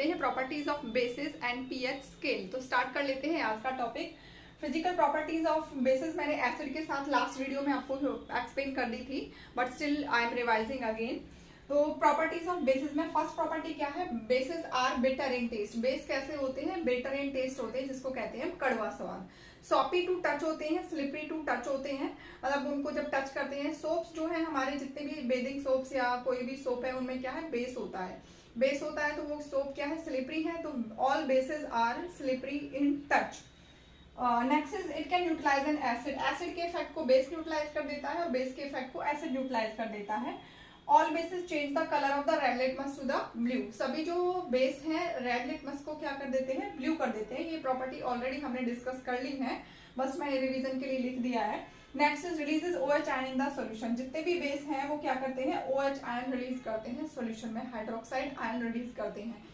करते हैं properties of basis and pH scale. तो स्टार्ट कर लेते हैं आज का topic. Physical properties of basis मैंने एसिड के साथ लास्ट वीडियो में आपको एक्सप्लेन कर दी थी, but still I am revising again. तो प्रॉपर्टीज ऑफ बेसिस में फर्स्ट प्रॉपर्टी क्या है? Bases are bitter in taste. Base कैसे होते हैं? बिटर इन टेस्ट होते हैं, जिसको कहते हैं कड़वा स्वाद। सॉपी टू टच होते हैं, स्लिपरी टू टच होते हैं, मतलब उनको जब टच करते हैं। सोप्स जो है हमारे जितने भी बेदिंग सोप्स या कोई भी सोप है उनमें क्या है? बेस होता है। बेस होता है तो वो सोप क्या है? स्लिपरी है। तो all bases are slippery in touch. Next is it can neutralise an acid. Acid के इफेक्ट को बेस न्यूट्रलाइज कर देता है और बेस के इफेक्ट को एसिड न्यूट्रलाइज कर देता है। All bases change the colour of the red litmus to the blue. सभी जो बेस हैं रेड लिटमस को क्या कर देते हैं? ब्लू कर देते हैं। ये प्रॉपर्टी ऑलरेडी हमने डिस्कस कर ली है, बस मैं रिवीजन के लिए लिख दिया है। Next is releases OH ion in the solution. जितने भी बेस हैं वो क्या करते हैं? OH आयन रिलीज करते हैं सॉल्यूशन में, हाइड्रोक्साइड आयन रिलीज करते हैं।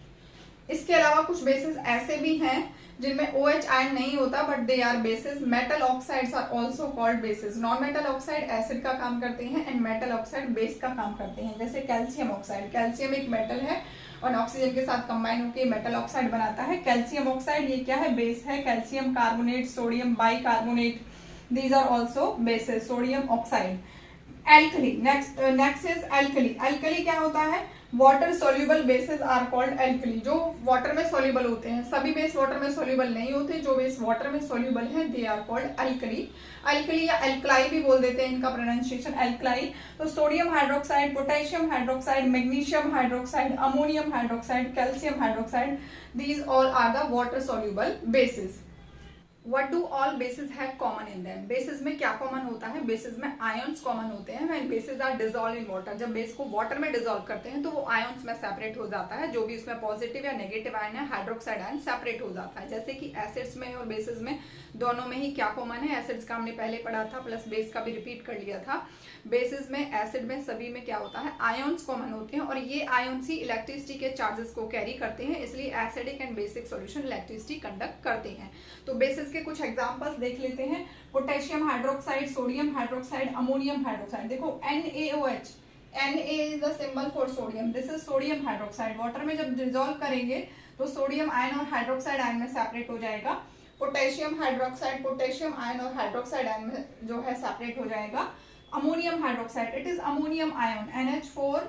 इसके अलावा कुछ बेसिस ऐसे भी हैं जिनमें OH आयन नहीं होता, but they are bases. Metal oxides are also called bases. Non metal oxide acid का काम करते हैं एंड मेटल ऑक्साइड बेस का काम करते हैं। जैसे कैल्शियम ऑक्साइड, कैल्शियम एक मेटल है और ऑक्सीजन के साथ कंबाइन होकर मेटल ऑक्साइड बनाता है। कैल्शियम ऑक्साइड ये क्या है? बेस है। Calcium carbonate, sodium bicarbonate, these are also bases. Sodium oxide. Alkali, next is alkali. Alkali क्या होता है? Water soluble bases are called alkali. जो वाटर में सोल्यूबल होते हैं, सभी बेस वाटर में सोल्यूबल नहीं होते, जो बेस वाटर में सोल्यूबल हैं they are called alkali. Alkali या एल्कलाई भी बोल देते हैं, इनका प्रोनाउंसिएशन एल्कलाई। तो sodium hydroxide, potassium hydroxide, magnesium hydroxide, ammonium hydroxide, calcium hydroxide, these all are the water soluble bases. What do all bases have common in them? Bases में क्या common होता है? बेसिस में आयन्स कॉमन होते हैं। When bases are dissolve in water, जब base को water में डिसॉल्व करते हैं तो वो आयन्स में सेपरेट हो जाता है। जो भी उसमें पॉजिटिव या नेगेटिव आयन है, हाइड्रोक्साइड आयन सेपरेट हो जाता है। जैसे कि एसिड्स में और बेसिस में दोनों में ही क्या कॉमन है? एसिड्स का हमने पहले पढ़ा था, प्लस बेस का भी रिपीट कर लिया था। बेसिस में, एसिड में, सभी में क्या होता है? आयन्स कॉमन होते हैं और ये आयन्स ही इलेक्ट्रिसिटी के चार्जेस को कैरी करते हैं, इसलिए acidic and basic solution electricity conduct करते हैं। तो बेसिस के कुछ एग्जांपल्स देख लेते हैं। Potassium hydroxide, sodium hydroxide, ammonium hydroxide. देखो NaOH, Na is the symbol for sodium, this is sodium hydroxide. Water में जब डिसॉल्व करेंगे तो सोडियम आयन और हाइड्रोक्साइड आयन में सेपरेट हो जाएगा। पोटेशियम हाइड्रोक्साइड, पोटेशियम आयन और हाइड्रोक्साइड आयन में जो है सेपरेट हो जाएगा। Ammonium hydroxide, it is ammonium ion, NH4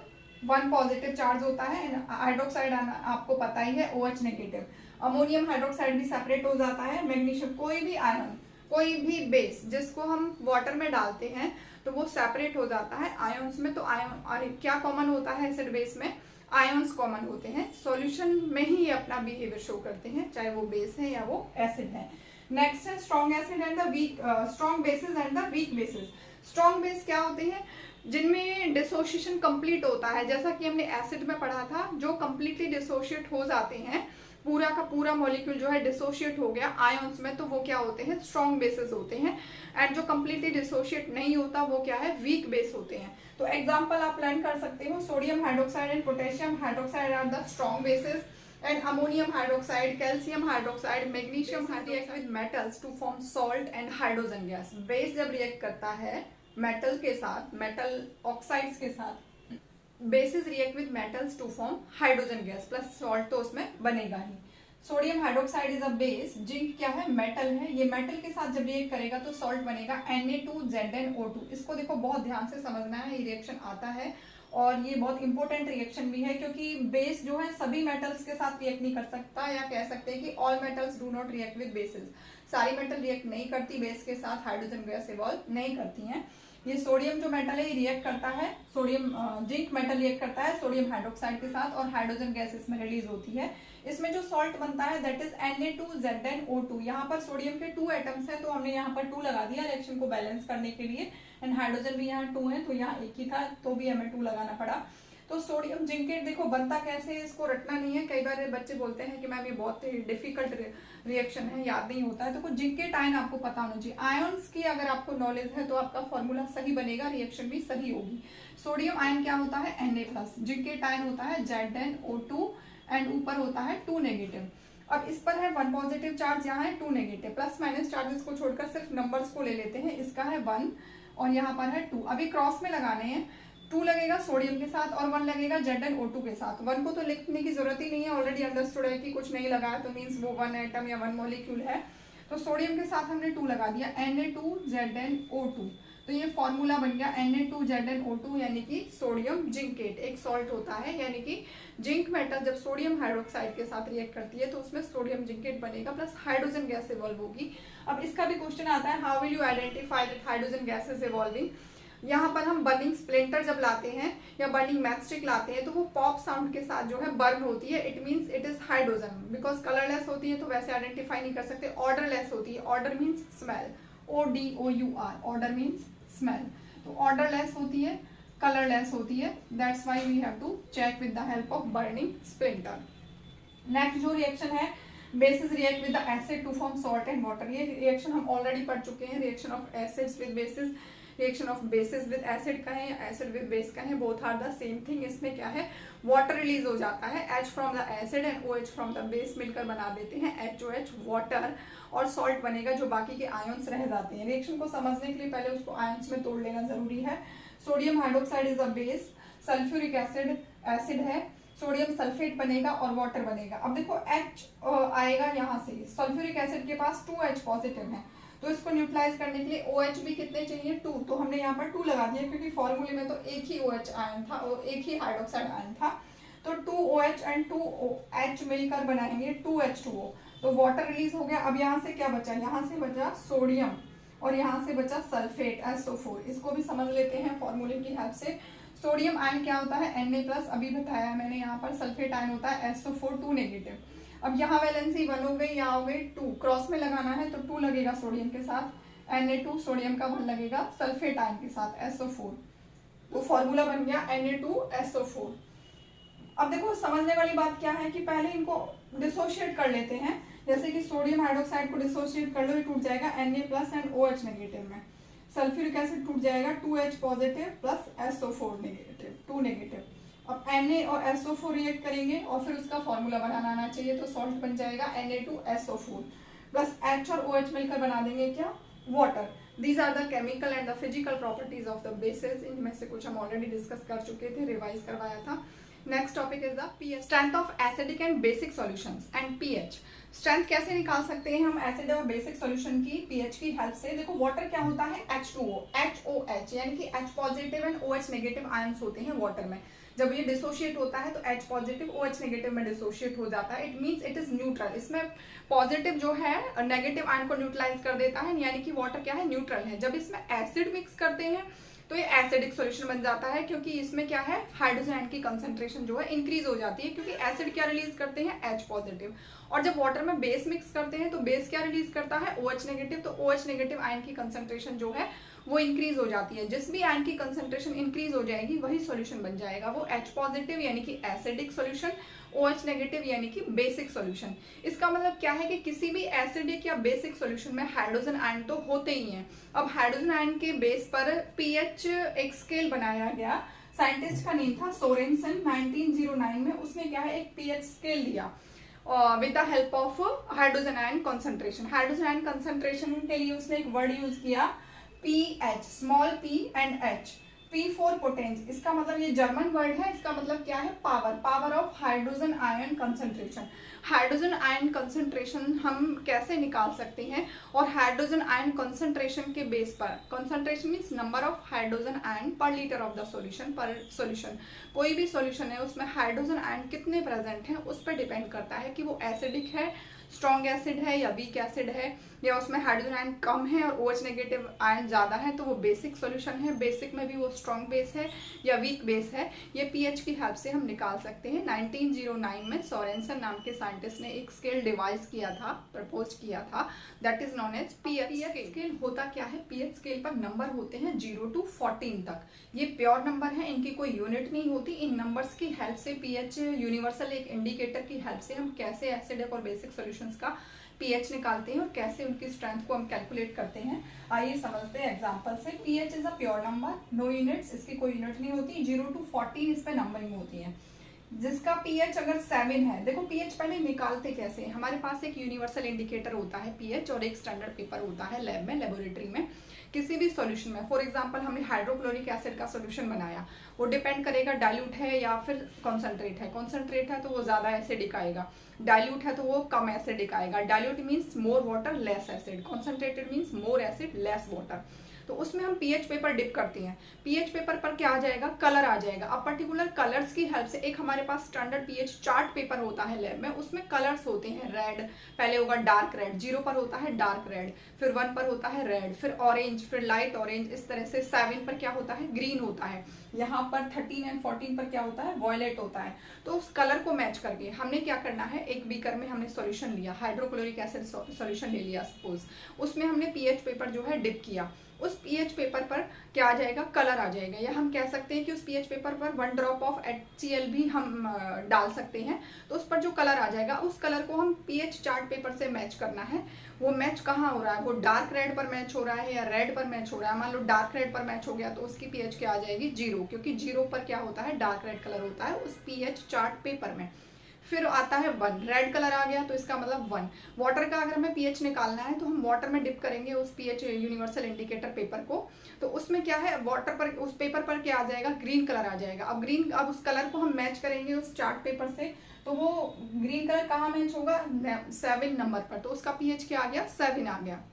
1 positive charge होता है। हाइड्रोक्साइड आपको पता ही है OH नेगेटिव। अमोनियम हाइड्रोक्साइड भी सेपरेट हो जाता है। मैग्नीशियम, कोई भी आयन, कोई भी बेस जिसको हम वाटर में डालते हैं तो वो सेपरेट हो जाता है आयन्स में। तो आयन क्या कॉमन होता है? एसिड बेस में आयन्स कॉमन होते हैं। सॉल्यूशन में ही ये अपना बिहेवियर शो करते हैं, चाहे वो बेस है या वो एसिड है। नेक्स्ट है strong acid and the weak, strong bases and the weak bases. Strong base क्या होते हैं? जिनमें डिसोसिएशन कंप्लीट होता है, जैसा कि हमने एसिड में पढ़ा था, जो कंप्लीटली डिसोशिएट हो जाते हैं, पूरा का पूरा मॉलिक्यूल जो है डिसोशिएट हो गया आयन्स में, तो वो क्या होते हैं? स्ट्रॉन्ग बेसिस होते हैं। एंड जो कंप्लीटली डिसोशिएट नहीं होता वो क्या है? वीक बेस होते हैं। तो एग्जांपल आप लर्न कर सकते हो। Sodium hydroxide and potassium hydroxide are the strong bases and ammonium hydroxide, calcium hydroxide, magnesium hydroxide with metals to form salt and hydrogen gas. Base जब रिएक्ट करता है मेटल के साथ, मेटल ऑक्साइड्स के साथ, bases react with metals to form hydrogen gas, plus salt तो उसमें बनेगा ही। Sodium hydroxide is a base. Zinc क्या है? मेटल है। ये मेटल के साथ जब रिएक्ट करेगा तो सॉल्ट बनेगा Na2ZnO2। इसको देखो बहुत ध्यान से समझना है, ये रिएक्शन आता है और ये बहुत इंपॉर्टेंट रिएक्शन भी है, क्योंकि बेस जो है सभी मेटल्स के साथ रिएक्ट नहीं कर सकता, या कह सकते हैं कि all metals do not react with basis. सारी मेटल रिएक्ट नहीं करती बेस के साथ, हाइड्रोजन गैस इवॉल्व नहीं करती हैं। ये सोडियम जो मेटल है ये रिएक्ट करता है, सोडियम जिंक मेटल रिएक्ट करता है सोडियम हाइड्रोक्साइड के साथ और हाइड्रोजन गैस इसमें रिलीज होती है। इसमें जो सॉल्ट बनता है दैट इज Na2ZnO2। यहाँ पर सोडियम के 2 एटम्स हैं तो हमने यहाँ पर 2 लगा दिया रिएक्शन को बैलेंस करने के लिए, एंड हाइड्रोजन भी यहाँ 2 है तो यहाँ एक ही था तो भी हमें 2 लगाना पड़ा। तो सोडियम जिंकेट देखो बनता कैसे है, इसको रटना नहीं है। कई बार बच्चे बोलते हैं कि मैम ये बहुत डिफिकल्ट रिएक्शन है, याद नहीं होता है, तो कुछ जिंकेट आयन आपको पता होना चाहिए। आयन्स की अगर आपको नॉलेज है तो आपका फॉर्मूला सही बनेगा, रिएक्शन भी सही होगी। सोडियम आयन क्या होता है? Na+। जिंकेट आयन होता है ZnO2 एंड ऊपर होता है 2 नेगेटिव। अब इस पर है 1 पॉजिटिव चार्ज, यहाँ है 2 नेगेटिव। प्लस माइनस चार्जेस को छोड़कर सिर्फ नंबर्स को ले लेते हैं। इसका है 1 और यहाँ पर है 2। अभी क्रॉस में लगाने हैं 2 लगेगा सोडियम के साथ और 1 लगेगा ZnO2 के साथ। 1 को तो लिखने की जरूरत ही नहीं है, ऑलरेडी अंडरस्टूड है कि कुछ नहीं लगा है तो मीन्स वो 1 एटम या 1 मॉलिक्यूल है। तो सोडियम के साथ हमने 2 लगा दिया, Na2ZnO2। तो ये फॉर्मूला बन गया Na2ZnO2 यानी कि सोडियम जिंकेट। एक सॉल्ट होता है यानी कि जिंक मेटल जब सोडियम हाइड्रोक्साइड के साथ रिएक्ट करती है तो उसमें सोडियम जिंकेट बनेगा प्लस हाइड्रोजन गैस इवॉल्व होगी। अब इसका भी क्वेश्चन आता है, how will you identify that hydrogen gas is evolving. यहाँ पर हम बर्निंग स्प्लिंटर जब लाते हैं या बर्निंग मैचस्टिक लाते हैं तो वो पॉप साउंड के साथ जो है बर्न होती है, it means it is hydrogen. Because colourless होती है तो वैसे आइडेंटिफाई नहीं कर सकते। ऑर्डरलेस होती है, odour means smell, ODOUR, odour means smell. तो ऑर्डरलेस होती है, कलरलेस होती है, that's why we have to check with the help of burning splinter. Next जो रिएक्शन है, bases react with the acid to form salt and water. ये reaction हम already पढ़ चुके हैं, reaction of acids with bases, reaction of bases with acid का है या एसिड विद बेस का है, both are the same thing. इसमें क्या है, वाटर रिलीज हो जाता है, H from the acid and OH from the base मिलकर बना देते हैं HOH वाटर, और सॉल्ट बनेगा जो बाकी के आयंस रह जाते हैं। रिएक्शन को समझने के लिए पहले उसको आयंस में तोड़ लेना जरूरी है। Sodium hydroxide is a base, sulphuric acid acid है, सोडियम सल्फेट बनेगा और वाटर बनेगा। अब देखो H आएगा यहाँ से, सल्फ्यूरिक एसिड के पास 2H पॉजिटिव है तो इसको न्यूट्रलाइज करने के लिए OH भी कितने चाहिए, 2। तो हमने यहाँ पर 2 लगा दिया क्योंकि फॉर्मूले में तो एक ही OH आयन था और एक ही हाइड्रोक्साइड आयन था। तो 2OH एंड 2H मिलकर बनाएंगे 2H2O। तो वाटर रिलीज हो गया। अब यहाँ से क्या बचा, यहाँ से बचा सोडियम और यहाँ से बचा सल्फेट SO4। इसको भी समझ लेते हैं फॉर्मूले की हेल्प से। सोडियम आयन क्या होता है, Na+, अभी बताया मैंने यहाँ पर। सल्फेट आयन होता है SO4 2 नेगेटिव। अब यहाँ वैलेंसी 1 हो गई, यहाँ हो गई 2, क्रॉस में लगाना है तो 2 लगेगा सोडियम के साथ, Na2 सोडियम का 1 लगेगा सल्फेट आयन के साथ SO4। तो फॉर्मूला बन गया Na2SO4। अब देखो समझने वाली बात क्या है कि पहले इनको डिसोशिएट कर लेते हैं। जैसे कि सोडियम हाइड्रोक्साइड को डिसोशिएट कर लो, ये टूट जाएगा Na+ एंड OH नेगेटिव में। सल्फ्यूरिक एसिड टूट जाएगा 2H positive plus SO4 negative, 2 negative. अब Na और SO4 रिएक्ट करेंगे और फिर उसका फॉर्मूला बनाना आना चाहिए, तो सॉल्ट बन जाएगा Na2SO4 प्लस H और OH मिलकर बना देंगे क्या, water. These are the chemical and the physical properties of the bases. इनमें से कुछ हम ऑलरेडी डिस्कस कर चुके थे, रिवाइज करवाया था। Next topic is the pH, strength of acidic and basic solutions and pH। Strength कैसे निकाल सकते हैं हम एसिड और बेसिक सॉल्यूशन की pH की हेल्प से। देखो वाटर क्या होता है, H2O, HOH यानी कि H positive and OH negative ions होते हैं वाटर में। जब ये डिसोशिएट होता है तो H पॉजिटिव OH नेगेटिव में डिसोशिएट हो जाता है, it means it is neutral. इसमें पॉजिटिव जो है नेगेटिव आयन को न्यूट्रलाइज कर देता है, यानी कि वाटर क्या है, न्यूट्रल है। जब इसमें एसिड मिक्स करते हैं तो ये एसिडिक सॉल्यूशन बन जाता है, क्योंकि इसमें क्या है, हाइड्रोजन आयन की कंसंट्रेशन जो है इंक्रीज हो जाती है, क्योंकि एसिड क्या रिलीज करते हैं, H पॉजिटिव। और जब वाटर में बेस मिक्स करते हैं तो बेस क्या रिलीज करता है, OH नेगेटिव। तो OH नेगेटिव आयन की कंसंट्रेशन जो है वो इंक्रीज हो जाती है। जिस भी आयन की कंसंट्रेशन इंक्रीज हो जाएगी वही सॉल्यूशन बन जाएगा, वो H पॉजिटिव यानी कि एसिडिक सॉल्यूशन, OH नेगेटिव यानी कि बेसिक सॉल्यूशन। इसका मतलब क्या है कि किसी भी एसिडिक या बेसिक सॉल्यूशन में हाइड्रोजन आयन तो होते ही हैं। अब हाइड्रोजन आयन के बेस पर pH एक स्केल बनाया गया, साइंटिस्ट का नेम था सोरेनसन। 1909 में उसने क्या है, एक pH स्केल दिया with the help of hydrogen ion concentration. Hydrogen ion concentration के लिए उसने एक वर्ड यूज किया pH, small p and H। P for potence, इसका मतलब ये जर्मन वर्ड है, इसका मतलब क्या है, power, power of hydrogen ion concentration. Hydrogen ion concentration हम कैसे निकाल सकते हैं, और हाइड्रोजन आयन कंसंट्रेशन के बेस पर, concentration means number of hydrogen ion पर लीटर ऑफ द सॉल्यूशन, पर सॉल्यूशन। कोई भी सॉल्यूशन है उसमें हाइड्रोजन आयन कितने प्रेजेंट हैं उस पर डिपेंड करता है कि वो एसिडिक है, स्ट्रॉन्ग एसिड है या वीक एसिड है, या उसमें हाइड्रोजन आयन कम है और OH नेगेटिव आयन ज़्यादा है तो वो बेसिक सॉल्यूशन है, बेसिक में भी वो स्ट्रॉन्ग बेस है या वीक बेस है। ये pH की हेल्प से हम निकाल सकते हैं। 1909 में सोरेनसन नाम के साइंटिस्ट ने एक स्केल डिवाइस किया था, प्रपोज किया था, that is known as pH scale. होता क्या है, pH स्केल पर नंबर होते हैं 0 to 14 तक। ये प्योर नंबर है, इनकी कोई यूनिट नहीं होती। इन नंबर्स की हेल्प से pH यूनिवर्सल एक इंडिकेटर की हेल्प से हम कैसे एसिडिक और बेसिक सॉल्यूशंस का pH निकालते हैं और कैसे उनकी स्ट्रेंथ को हम कैलकुलेट करते हैं, आइए समझते हैं एग्जांपल से। pH is a pure number, no units, इसकी कोई यूनिट नहीं होती। 0 to 14 इस पे नंबरिंग होती है। जिसका पीएच अगर 7 है, देखो पीएच पहले निकालते कैसे हैं, हमारे पास एक यूनिवर्सल इंडिकेटर होता है पीएच और एक स्टैंडर्ड पेपर होता है लैब में, लेबोरेटरी में किसी भी सॉल्यूशन में। फॉर एग्जांपल हमने हाइड्रोक्लोरिक एसिड का सॉल्यूशन बनाया, वो डिपेंड करेगा डाइल्यूट है या फिर कॉन्सेंट्रेट है। कॉन्सेंट्रेट है तो वो ज़्यादा एसिडिक आएगा, डाइल्यूट है तो वो कम एसिडिक आएगा। Dilute means more water less acid, concentrated means more acid less water. तो उसमें हम पीएच पेपर डिप करते हैं। पीएच पेपर पर क्या आ जाएगा, कलर आ जाएगा। अब पर्टिकुलर कलर्स की हेल्प से, एक हमारे पास स्टैंडर्ड पीएच चार्ट पेपर होता है लैब में, उसमें कलर्स होते हैं। रेड पहले होगा डार्क रेड, 0 पर होता है डार्क रेड, फिर 1 पर होता है रेड, फिर ऑरेंज, फिर लाइट ऑरेंज, इस तरह से 7 पर क्या होता है, ग्रीन होता है। यहाँ पर 13 एंड 14 पर क्या होता है, वॉयलेट होता है। तो उस कलर को मैच करके हमने क्या करना है, एक बीकर में हमने सॉल्यूशन लिया, हाइड्रोक्लोरिक एसिड सॉल्यूशन ले लिया सपोज, उसमें हमने पीएच पेपर जो है डिप किया। उस पीएच पेपर पर क्या आ जाएगा, कलर आ जाएगा। या हम कह सकते हैं कि उस पीएच पेपर पर 1 ड्रॉप ऑफ HCl भी हम डाल सकते हैं, तो उस पर जो कलर आ जाएगा, उस कलर को हम पीएच चार्ट पेपर से मैच करना है। वो मैच कहाँ हो रहा है, वो डार्क रेड पर मैच हो रहा है या रेड पर मैच हो रहा है। मान लो डार्क रेड पर मैच हो गया तो उसकी पीएच क्या आ जाएगी, 0, क्योंकि 0 पर क्या होता है, डार्क रेड कलर होता है उस पीएच चार्ट पेपर में। फिर आता है 1, रेड कलर आ गया तो इसका मतलब 1। वाटर का अगर हमें पीएच निकालना है तो हम वाटर में डिप करेंगे उस पीएच यूनिवर्सल इंडिकेटर पेपर को, तो उसमें क्या है, वाटर पर, उस पेपर पर क्या आ जाएगा, ग्रीन कलर आ जाएगा। अब ग्रीन, अब उस कलर को हम मैच करेंगे उस चार्ट पेपर से, तो वो ग्रीन कलर कहाँ मैच होगा, 7 नंबर पर, तो उसका पीएच क्या आ गया, 7 आ गया।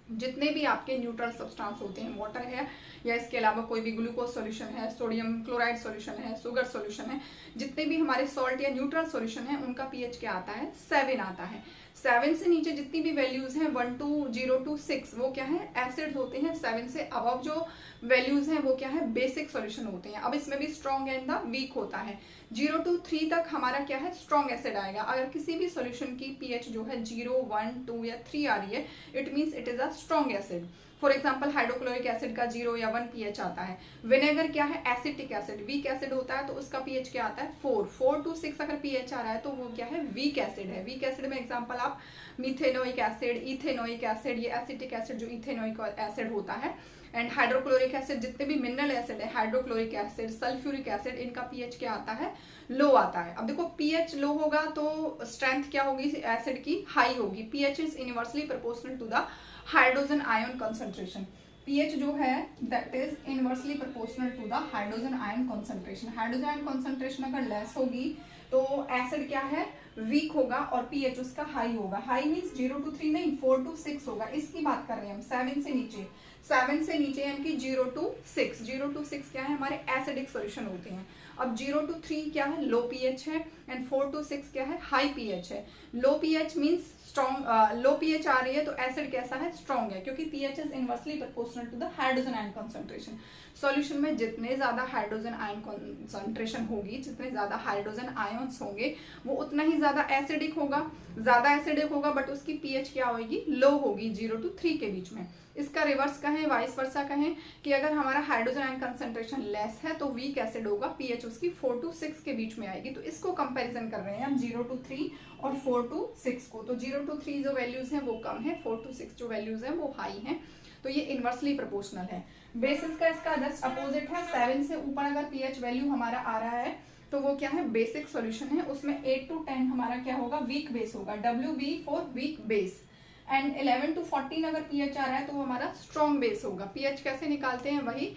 जितने भी आपके न्यूट्रल सब्सटेंस होते हैं, वाटर है या इसके अलावा कोई भी ग्लूकोज सॉल्यूशन है, सोडियम क्लोराइड सॉल्यूशन है, शुगर सॉल्यूशन है, जितने भी हमारे सॉल्ट या न्यूट्रल सॉल्यूशन है, उनका पीएच क्या आता है, 7 आता है। 7 से नीचे जितनी भी वैल्यूज हैं 1 to 0 to 6 वो क्या है, एसिड्स होते हैं। 7 से अबव जो वैल्यूज हैं वो क्या है, बेसिक सॉल्यूशन होते हैं। अब इसमें भी स्ट्रॉन्ग एंड द वीक होता है। 0 to 3 तक हमारा क्या है, स्ट्रॉन्ग एसिड आएगा। अगर किसी भी सॉल्यूशन की पीएच जो है 0, 1, 2 या 3 आ रही है, it means it is a strong acid. For example hydrochloric acid का 0 या 1 पीएच आता है। विनेगर क्या है, एसिटिक एसिड, वीक एसिड होता है, तो उसका पीएच क्या आता है, 4 to 6 अगर पीएच आ रहा है तो वो क्या है, वीक एसिड है। वीक एसिड में एग्जांपल आप मिथेनोइक एसिड, इथेनोइक एसिड, ये एसिटिक एसिड जो इथेनोइक एसिड होता है, एंड हाइड्रोक्लोरिक एसिड, जितने भी मिनरल एसिड है, हाइड्रोक्लोरिक एसिड, सल्फ्यूरिक एसिड, इनका पीएच क्या आता है, लो आता है। अब देखो पीएच लो होगा तो स्ट्रेंथ क्या होगी एसिड की, हाई होगी। PH is inversely proportional to the hydrogen ion concentration. PH जो है that is inversely proportional to the hydrogen ion concentration. Hydrogen ion concentration अगर लेस होगी तो एसिड क्या है, वीक होगा, और पीएच उसका हाई होगा। हाई मीन्स 0 to 3 नहीं, 4 to 6 होगा, इसकी बात कर रहे हैं हम। 7 से नीचे, 7 से नीचे यानी कि 0 to 6, 0 to 6 क्या है, हमारे एसिडिक सॉल्यूशन होते हैं। अब 0 to 3 क्या है, लो पीएच है, एंड 4 to 6 क्या है, हाई पीएच है। Low pH means strong, low pH आ रही है तो एसिड कैसा है, स्ट्रॉन्ग है, क्योंकि pH is inversely proportional to the hydrogen ion concentration. Solution में जितने ज्यादा हाइड्रोजन आयन कंसंट्रेशन होगी, जितने ज्यादा हाइड्रोजन आयन्स होंगे, वो उतना ही ज्यादा एसिडिक होगा। ज्यादा एसिडिक होगा बट उसकी पीएच क्या होगी, लो होगी, 0 to 3 के बीच में। इसका रिवर्स कहें, वाइस वर्सा कहें कि अगर हमारा हाइड्रोजन आयन कंसंट्रेशन लेस है तो वीक एसिड होगा, पीएच उसकी 4 to 6 के बीच में आएगी। तो इसको कंपैरिजन कर रहे हैं हम 0 to 3 और 4 to 6 को। तो 0 to 3 जो वैल्यूज हैं वो कम है, 4 to 6 जो वैल्यूज हैं वो हाई हैं, तो ये इनवर्सली प्रोपोर्शनल है। बेसिस का इसका जस्ट अपोजिट है। 7 से ऊपर अगर पीएच वैल्यू हमारा आ रहा है तो वो क्या है, बेसिक सॉल्यूशन है। उसमें 8 to 10 हमारा क्या होगा, वीक बेस होगा, WB for weak base. And 11 to 14 अगर पीएच आ रहा है तो वो हमारा स्ट्रॉन्ग बेस होगा। पीएच कैसे निकालते हैं, वही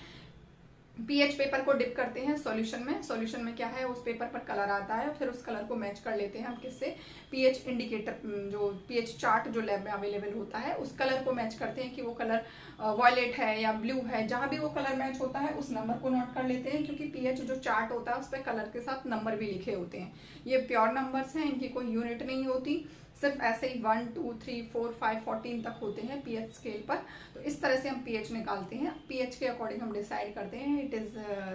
पीएच पेपर को डिप करते हैं सॉल्यूशन में। सॉल्यूशन में क्या है, उस पेपर पर कलर आता है, फिर उस कलर को मैच कर लेते हैं हम किससे, पीएच इंडिकेटर, जो पीएच चार्ट जो लैब में अवेलेबल होता है, उस कलर को मैच करते हैं कि वो कलर वॉयलेट है या ब्लू है। जहां भी वो कलर मैच होता है उस नंबर को नोट कर लेते हैं, क्योंकि पीएच जो चार्ट होता है उस पर कलर के साथ नंबर भी लिखे होते हैं। ये प्योर नंबर्स हैं, इनकी कोई यूनिट नहीं होती, सिर्फ ऐसे ही 1, 2, 3, 4, 5, 14 तक होते हैं पीएच स्केल पर। तो इस तरह से हम पीएच निकालते हैं। पीएच के अकॉर्डिंग हम डिसाइड करते हैं इट इज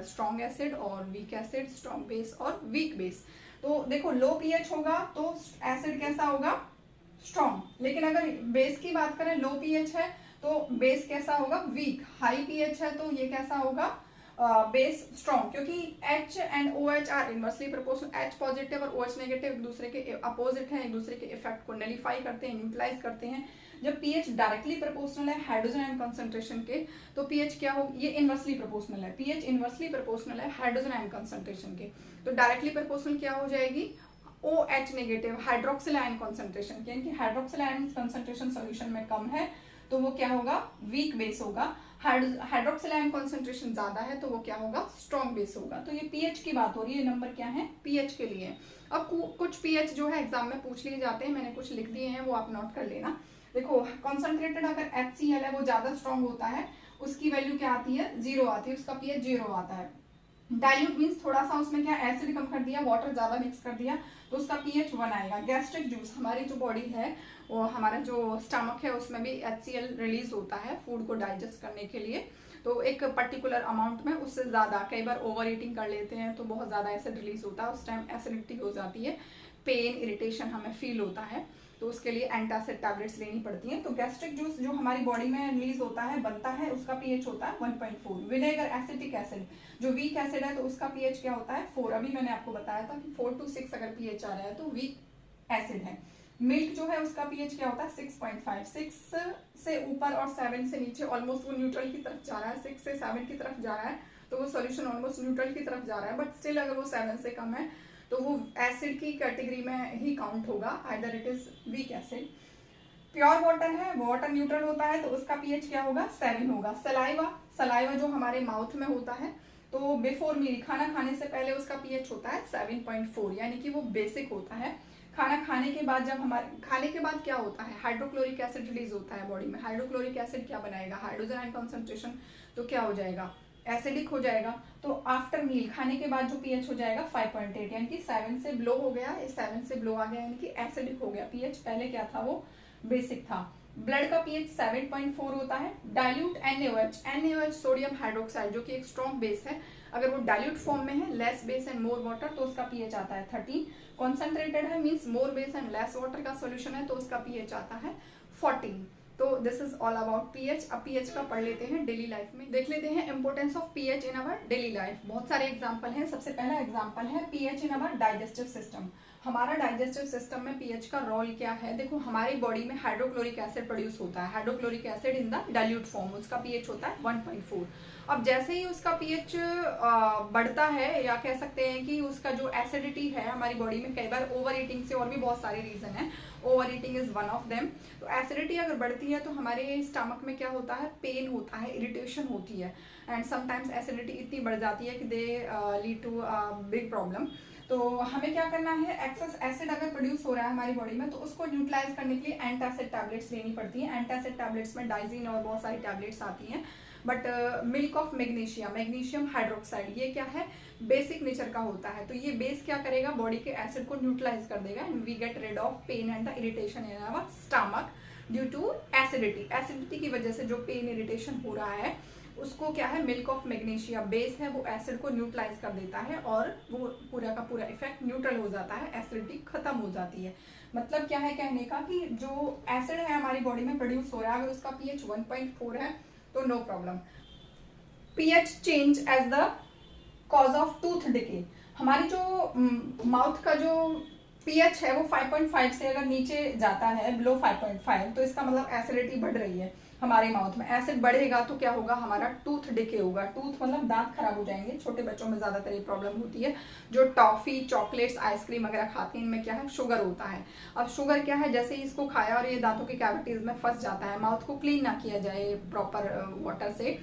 स्ट्रॉन्ग एसिड और वीक एसिड, स्ट्रॉन्ग बेस और वीक बेस। तो देखो लो पीएच होगा तो एसिड कैसा होगा, स्ट्रॉन्ग। लेकिन अगर बेस की बात करें, लो पीएच है तो बेस कैसा होगा, वीक। हाई पीएच है तो ये कैसा होगा, बेस स्ट्रॉन्ग, क्योंकि H and OH are inversely proportional. H positive और OH नेगेटिव एक दूसरे के अपोजिट हैं, एक दूसरे के इफेक्ट को नलीफाई करते हैं, न्यूट्रलाइज करते हैं। जब पीएच डायरेक्टली प्रोपोर्शनल है हाइड्रोजन आयन कंसंट्रेशन के, तो पीएच क्या हो, ये इनवर्सली प्रोपोर्शनल है, पीएच इनवर्सली प्रोपोर्शनल है हाइड्रोजन आयन कंसंट्रेशन के, तो डायरेक्टली प्रोपोर्शनल क्या हो जाएगी, OH negative hydroxyl ion concentration की, यानी कि हाइड्रोक्सिल आयन कंसंट्रेशन सॉल्यूशन में कम है तो वो क्या होगा, वीक बेस होगा। हाइड्रोक्सिल आयन कंसंट्रेशन ज्यादा है तो वो क्या होगा, स्ट्रॉन्ग बेस होगा। तो ये पीएच की बात हो रही है, नंबर क्या है, पीएच के लिए। अब कुछ पीएच जो है एग्जाम में पूछ लिए जाते हैं, मैंने कुछ लिख दिए हैं वो आप नोट कर लेना। देखो कॉन्सेंट्रेटेड अगर HCl है वो ज्यादा स्ट्रॉन्ग होता है, उसकी वैल्यू क्या आती है, 0 आती है, उसका पीएच 0 आता है। डाइल्यूट मीन्स थोड़ा सा उसमें क्या एसिड कम कर दिया, वाटर ज्यादा मिक्स कर दिया, तो उसका पीएच 1 आएगा। गैस्ट्रिक जूस, हमारी जो बॉडी है वो हमारा जो स्टमक है उसमें भी HCl रिलीज होता है फूड को डाइजेस्ट करने के लिए, तो एक पर्टिकुलर अमाउंट में, उससे ज्यादा कई बार ओवर ईटिंग कर लेते हैं तो बहुत ज्यादा एसिड रिलीज होता है, उस टाइम एसिडिटी हो जाती है, पेन इरिटेशन हमें फील होता है, तो उसके लिए एंटासिड टैबलेट्स लेनी पड़ती हैं। तो गैस्ट्रिक जूस जो हमारी बॉडी में रिलीज होता है, बनता है, उसका पीएच होता है 1.4। विनेगर एसिटिक एसिड जो वीक एसिड है तो उसका पीएच क्या होता है, 4। अभी मैंने आपको बताया था कि 4 to 6 अगर पीएच आ रहा है तो वीक एसिड है। मिल्क जो है उसका पीएच क्या होता है, 6.5। 6 से ऊपर और 7 से नीचे ऑलमोस्ट वो न्यूट्रल की तरफ जा रहा है, 6 से 7 की तरफ जा रहा है तो वो सॉल्यूशन ऑलमोस्ट न्यूट्रल की तरफ जा रहा है, बट स्टिल अगर वो 7 से कम है तो वो एसिड की कैटेगरी में ही काउंट होगा, either it is weak acid. Pure water है, वाटर न्यूट्रल होता है तो उसका पीएच क्या होगा, 7 होगा। सलाइवा जो हमारे माउथ में होता है तो बिफोर मील, खाना खाने से पहले उसका पीएच होता है 7.4, यानी कि वो बेसिक होता है। खाना खाने के बाद जब हमारे खाने के बाद क्या होता है, हाइड्रोक्लोरिक एसिड रिलीज होता है बॉडी में। हाइड्रोक्लोरिक एसिड क्या बनाएगा, हाइड्रोजन आयन कॉन्सेंट्रेशन, तो क्या हो जाएगा, एसिडिक हो जाएगा। तो आफ्टर मील, खाने के बाद जो पीएच हो जाएगा 5.8, यानी कि 7 से बिलो हो गया, 7 से बिलो आ गया, यानी कि एसिडिक हो गया। पीएच पहले क्या था, वो बेसिक था। ब्लड का पीएच 7.4 होता है। डाइल्यूट NaOH सोडियम हाइड्रोक्साइड जो कि एक स्ट्रॉन्ग बेस है, अगर वो डाइल्यूट फॉर्म में है, less base and more water, तो उसका पीएच आता है 13। कॉन्सेंट्रेटेड है means more base and less water का सोल्यूशन है तो उसका पीएच आता है 14। तो this is all about pH. अब पीएच का पढ़ लेते हैं डेली लाइफ में, देख लेते हैं importance of pH in our daily life. बहुत सारे एग्जांपल हैं। सबसे पहला एग्जांपल है पीएच इन अवर डाइजेस्टिव सिस्टम। हमारा डाइजेस्टिव सिस्टम में पीएच का रोल क्या है, देखो हमारी बॉडी में हाइड्रोक्लोरिक एसिड प्रोड्यूस होता है, hydrochloric acid in the dilute form, उसका पीएच होता है 1.4। अब जैसे ही उसका पीएच बढ़ता है, या कह सकते हैं कि उसका जो एसिडिटी है हमारी बॉडी में, कई बार ओवर ईटिंग से, और भी बहुत सारे रीजन है, over eating is one of them. तो एसिडिटी अगर बढ़ती है तो हमारे स्टमक में क्या होता है, पेन होता है, इरिटेशन होती है, एंड समटाइम्स एसिडिटी इतनी बढ़ जाती है कि they lead to big problem. तो हमें क्या करना है, एक्सेस एसिड अगर प्रोड्यूस हो रहा है हमारी बॉडी में तो उसको न्यूट्रलाइज करने के लिए एंटासिड टैबलेट्स लेनी पड़ती है। एंटासिड टैबलेट्स में डाइजीन और बहुत सारी टैबलेट्स आती हैं, but milk of magnesium hydroxide, ये क्या है, बेसिक नेचर का होता है। तो ये बेस क्या करेगा, बॉडी के एसिड को न्यूट्रलाइज कर देगा, and we get rid of pain and the irritation in our stomach due to acidity. Acidity की वजह से जो पेन इरिटेशन हो रहा है उसको क्या है, मिल्क ऑफ मैग्नीशिया बेस है, वो एसिड को न्यूट्रलाइज कर देता है और वो पूरा का पूरा इफेक्ट न्यूट्रल हो जाता है, एसिडिटी खत्म हो जाती है। मतलब क्या है कहने का कि जो एसिड है हमारी बॉडी में प्रोड्यूस हो रहा है, अगर उसका पीएच 1.4 है तो no problem. PH change as the cause of tooth decay. हमारी जो माउथ का जो पीएच है वो 5.5 से अगर नीचे जाता है, बिलो 5.5, तो इसका मतलब एसिडिटी बढ़ रही है हमारे माउथ में। एसिड बढ़ेगा तो क्या होगा, हमारा टूथ डिके होगा। टूथ मतलब दांत खराब हो जाएंगे। छोटे बच्चों में ज्यादातर ये प्रॉब्लम होती है। जो टॉफी, चॉकलेट्स, आइसक्रीम वगैरह खाते हैं, इनमें क्या है, शुगर होता है। अब शुगर क्या है, जैसे ही इसको खाया और ये दांतों की कैविटीज में फंस जाता है, माउथ को क्लीन ना किया जाए प्रॉपर वाटर से,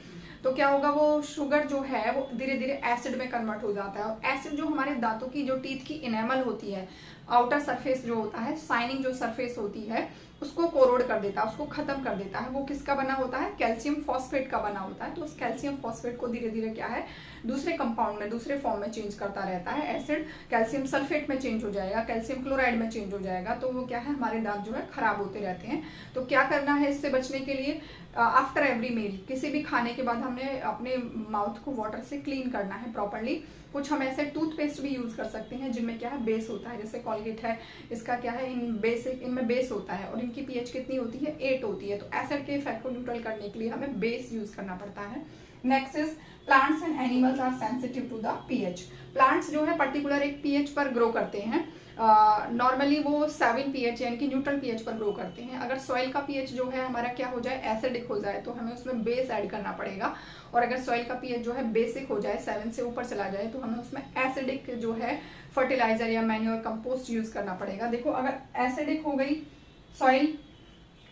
तो क्या होगा, वो शुगर जो है वो धीरे धीरे एसिड में कन्वर्ट हो जाता है। और एसिड जो हमारे दांतों की जो टीथ की इनेमल होती है, आउटर सरफेस जो होता है, शाइनिंग जो सरफेस होती है, उसको कोरोड कर देता है, उसको खत्म कर देता है। वो किसका बना होता है, कैल्शियम फॉस्फेट का बना होता है। तो उस कैल्शियम फॉस्फेट को धीरे धीरे क्या है, दूसरे कंपाउंड में, दूसरे फॉर्म में चेंज करता रहता है। एसिड कैल्शियम सल्फेट में चेंज हो जाएगा, कैल्शियम क्लोराइड में चेंज हो जाएगा। तो वो क्या है, हमारे दांत जो है खराब होते रहते हैं। तो क्या करना है इससे बचने के लिए, आफ्टर एवरी मील, किसी भी खाने के बाद हमने अपने माउथ को वाटर से क्लीन करना है प्रॉपरली। कुछ हम ऐसे टूथपेस्ट भी यूज कर सकते हैं जिनमें क्या है, बेस होता है। जैसे कॉलगेट है, इसका क्या है, इनमें बेस होता है, और इनकी पीएच कितनी होती है, 8 होती है। तो एसिड के इफेक्ट को न्यूट्रल करने के लिए हमें बेस यूज करना पड़ता है। Next is plants and animals are sensitive to the pH. Plants जो है पर्टिकुलर एक पीएच पर ग्रो करते हैं, नॉर्मली वो 7 पीएच यानी कि न्यूट्रल पीएच पर ग्रो करते हैं। अगर सॉइल का पीएच जो है हमारा क्या हो जाए, एसिडिक हो जाए, तो हमें उसमें बेस ऐड करना पड़ेगा। और अगर सॉइल का पीएच जो है बेसिक हो जाए, 7 से ऊपर चला जाए, तो हमें उसमें एसिडिक जो है फर्टिलाइजर या मैन्योर कंपोस्ट यूज करना पड़ेगा। देखो अगर एसिडिक हो गई सॉइल,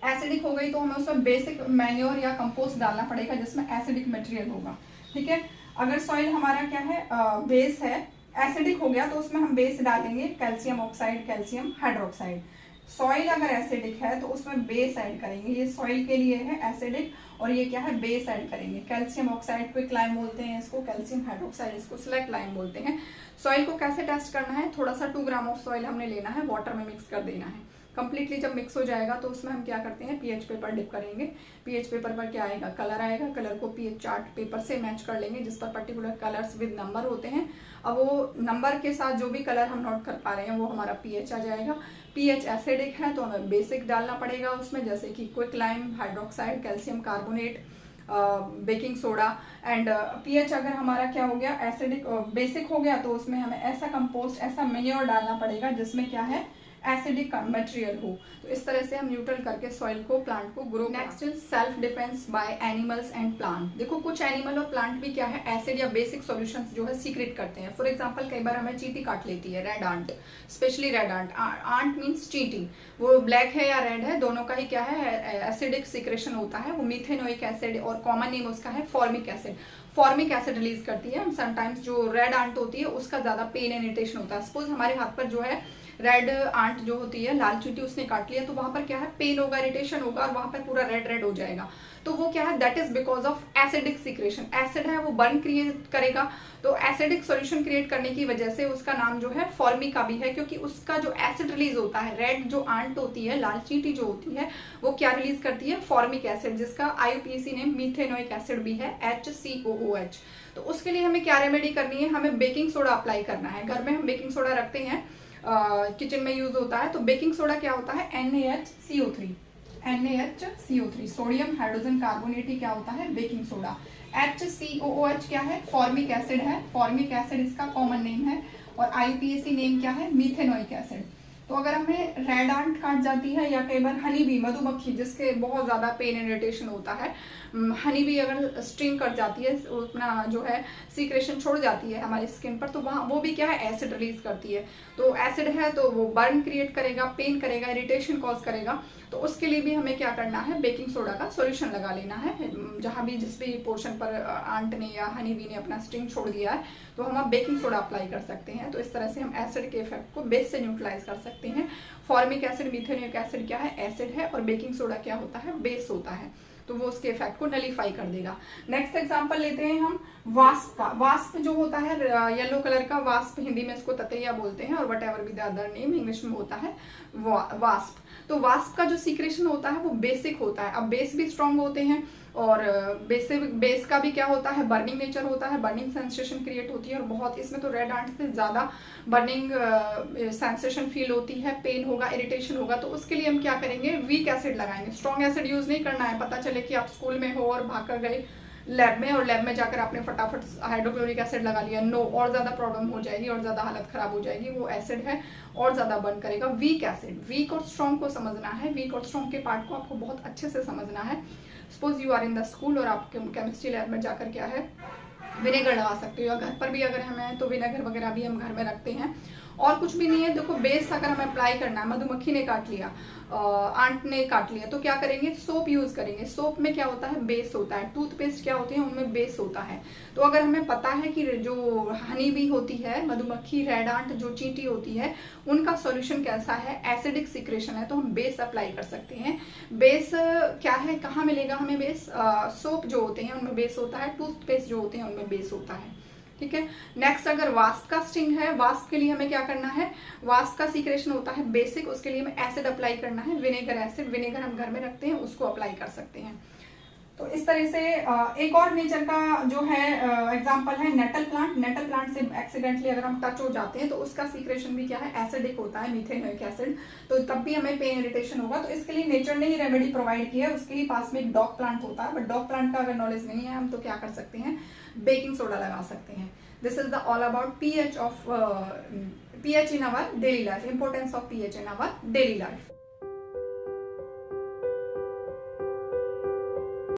एसिडिक हो गई, तो हमें उसमें बेसिक मैन्योर या कंपोस्ट डालना पड़ेगा जिसमें एसिडिक मटेरियल होगा। ठीक है, अगर सॉइल हमारा क्या है, बेस है, एसिडिक हो गया, तो उसमें हम बेस डालेंगे calcium oxide, calcium hydroxide. Soil अगर एसिडिक है तो उसमें बेस ऐड करेंगे, ये सॉइल के लिए है एसिडिक, और ये क्या है, बेस ऐड करेंगे। कैल्शियम ऑक्साइड क्विक लाइम बोलते हैं इसको, कैल्शियम हाइड्रोक्साइड इसको सेलेक्ट लाइम बोलते हैं। सॉइल को कैसे टेस्ट करना है, थोड़ा सा 2 ग्राम ऑफ सॉइल हमने लेना है, वाटर में मिक्स कर देना है। कंप्लीटली जब मिक्स हो जाएगा तो उसमें हम क्या करते हैं, पीएच पेपर डिप करेंगे। पीएच पेपर पर क्या आएगा, कलर आएगा। कलर को पीएच चार्ट पेपर से मैच कर लेंगे जिस पर पर्टिकुलर कलर्स विद नंबर होते हैं। अब वो नंबर के साथ जो भी कलर हम नोट कर पा रहे हैं वो हमारा पीएच आ जाएगा। पीएच एसिडिक है तो हमें बेसिक डालना पड़ेगा उसमें, जैसे कि quick lime, hydroxide, calcium carbonate, baking soda. And pH अगर हमारा क्या हो गया, एसिडिक बेसिक हो गया, तो उसमें हमें ऐसा कंपोस्ट, ऐसा मेन्योर डालना पड़ेगा जिसमें क्या है, एसिडिक मटेरियल हो। तो इस तरह से हम न्यूट्रल करके सॉइल को, प्लांट को grow. Next is self defence by animals and plant. देखो कुछ एनिमल और प्लांट भी क्या है, एसिड या बेसिक सॉल्यूशंस जो है सीक्रेट करते हैं। फॉर एग्जांपल कई बार हमें चींटी काट लेती है, red ant, specially red ant. Ant means चींटी, वो ब्लैक है या रेड है, दोनों का ही क्या है, एसिडिक सीक्रेशन होता है। वो मीथेनोइक एसिड, और कॉमन नेम उसका है formic acid. Formic acid release करती है। समटाइम्स जो रेड आंट होती है उसका ज्यादा पेन एंड इरिटेशन होता है। सपोज हमारे हाथ पर जो है रेड आंट जो होती है, लाल चींटी उसने काट लिया, तो वहां पर क्या है, पेन होगा, इरिटेशन होगा, और वहां पर पूरा रेड रेड हो जाएगा। तो वो क्या है, that is because of acidic secretion. Acid है वो बर्न क्रिएट करेगा, तो एसिडिक सॉल्यूशन क्रिएट करने की वजह से उसका नाम जो है फॉर्मिका भी है, क्योंकि उसका जो एसिड रिलीज होता है, रेड जो आंट होती है, लाल चींटी जो होती है, वो क्या रिलीज करती है, फॉर्मिक एसिड, जिसका IUPAC नेम मीथेनोइक एसिड भी है, HCOOH। तो उसके लिए हमें क्या रेमेडी करनी है, हमें बेकिंग सोडा अप्लाई करना है। घर में हम बेकिंग सोडा रखते हैं, किचन में यूज होता है। तो बेकिंग सोडा क्या होता है, NaHCO3, NaHCO3, sodium hydrogen carbonate ही क्या होता है, बेकिंग सोडा। HCOOH क्या है, फॉर्मिक एसिड है, फॉर्मिक एसिड इसका कॉमन नेम है, और IUPAC नेम क्या है, मीथेनोइक एसिड। तो अगर हमें रेड आंट काट जाती है, या कई बार हनी बी, मधुमक्खी, जिसके बहुत ज्यादा पेन एंड इरिटेशन होता है, हनी बी अगर स्टिंग कर जाती है, अपना जो है सीक्रेशन छोड़ जाती है हमारी स्किन पर, तो वहाँ वो भी क्या है, एसिड रिलीज करती है। तो एसिड है तो वो बर्न क्रिएट करेगा, पेन करेगा, इरिटेशन कॉज करेगा। तो उसके लिए भी हमें क्या करना है, बेकिंग सोडा का सॉल्यूशन लगा लेना है। जहाँ भी जिस भी पोर्शन पर आंट ने या हनी बी ने अपना स्टिंग छोड़ दिया है, तो हम अब बेकिंग सोडा अप्लाई कर सकते हैं। तो इस तरह से हम एसिड के इफेक्ट को बेस से न्यूट्रलाइज कर सकते हैं। फॉर्मिक एसिड, मीथेनोइक एसिड क्या है, एसिड है, और बेकिंग सोडा क्या होता है, बेस होता है, तो वो उसके इफेक्ट को नलीफाई कर देगा। नेक्स्ट एग्जांपल लेते हैं हम वास्प का। वास्प जो होता है येलो कलर का, वास्प हिंदी में इसको ततैया बोलते हैं, और what ever be the other name, English में होता है वास्प। तो वास्प का जो सीक्रेशन होता है वो बेसिक होता है। अब बेस भी स्ट्रॉन्ग होते हैं, और बेस का भी क्या होता है, बर्निंग नेचर होता है, बर्निंग सेंसेशन क्रिएट होती है, और बहुत इसमें तो रेड आंट से ज्यादा बर्निंग सेंसेशन फील होती है, पेन होगा, इरिटेशन होगा। तो उसके लिए हम क्या करेंगे, वीक एसिड लगाएंगे। स्ट्रॉन्ग एसिड यूज नहीं करना है। पता चले कि आप स्कूल में हो और भाग कर गए लैब में, और लैब में जाकर आपने फटाफट हाइड्रोक्लोरिक एसिड लगा लिया, नो, और ज्यादा प्रॉब्लम हो जाएगी, और ज्यादा हालत खराब हो जाएगी। वो एसिड है और ज्यादा बर्न करेगा। वीक एसिड, वीक और स्ट्रॉन्ग को समझना है, वीक और स्ट्रॉन्ग के पार्ट को आपको बहुत अच्छे से समझना है। Suppose you are in the school, और आप केमिस्ट्री लैब में जाकर क्या है, विनेगर लगा सकते हो, या घर पर भी अगर हमें तो विनेगर वगैरह भी हम घर में रखते हैं। और कुछ भी नहीं है। देखो बेस अगर हमें अप्लाई करना है, मधुमक्खी ने काट लिया, आंट ने काट लिया, तो क्या करेंगे, सोप यूज करेंगे। सोप में क्या होता है, बेस होता है। टूथपेस्ट क्या होते हैं, उनमें बेस होता है। तो अगर हमें पता है कि जो हनी बी होती है, मधुमक्खी, रेड आंट जो चींटी होती है, उनका सॉल्यूशन कैसा है, एसिडिक सिक्रेशन है, तो हम बेस अप्लाई कर सकते हैं। बेस क्या है, कहाँ मिलेगा हमें बेस, सोप जो होते हैं उनमें बेस होता है, टूथपेस्ट जो होते हैं उनमें बेस होता है। ठीक है। नेक्स्ट अगर वास्प का स्टिंग है, वास्प के लिए हमें क्या करना है, वास्प का सीक्रेशन होता है बेसिक, उसके लिए हमें एसिड अप्लाई करना है, विनेगर एसिड, विनेगर हम घर में रखते हैं, उसको अप्लाई कर सकते हैं। तो इस तरह से एक और नेचर का जो है एग्जांपल है नेटल प्लांट। नेटल प्लांट से एक्सीडेंटली अगर हम टच हो जाते हैं तो उसका सीक्रेशन भी क्या है, एसिडिक होता है, मीथेनोइक एसिड, तो तब भी हमें पेन इरिटेशन होगा। तो इसके लिए नेचर ने ही रेमेडी प्रोवाइड की है। उसके ही पास में एक डॉग प्लांट होता है, बट डॉग प्लांट का अगर नॉलेज नहीं है हम तो क्या कर सकते हैं, बेकिंग सोडा लगा सकते हैं। This is the all about pH in our daily life, importance of pH in our daily life.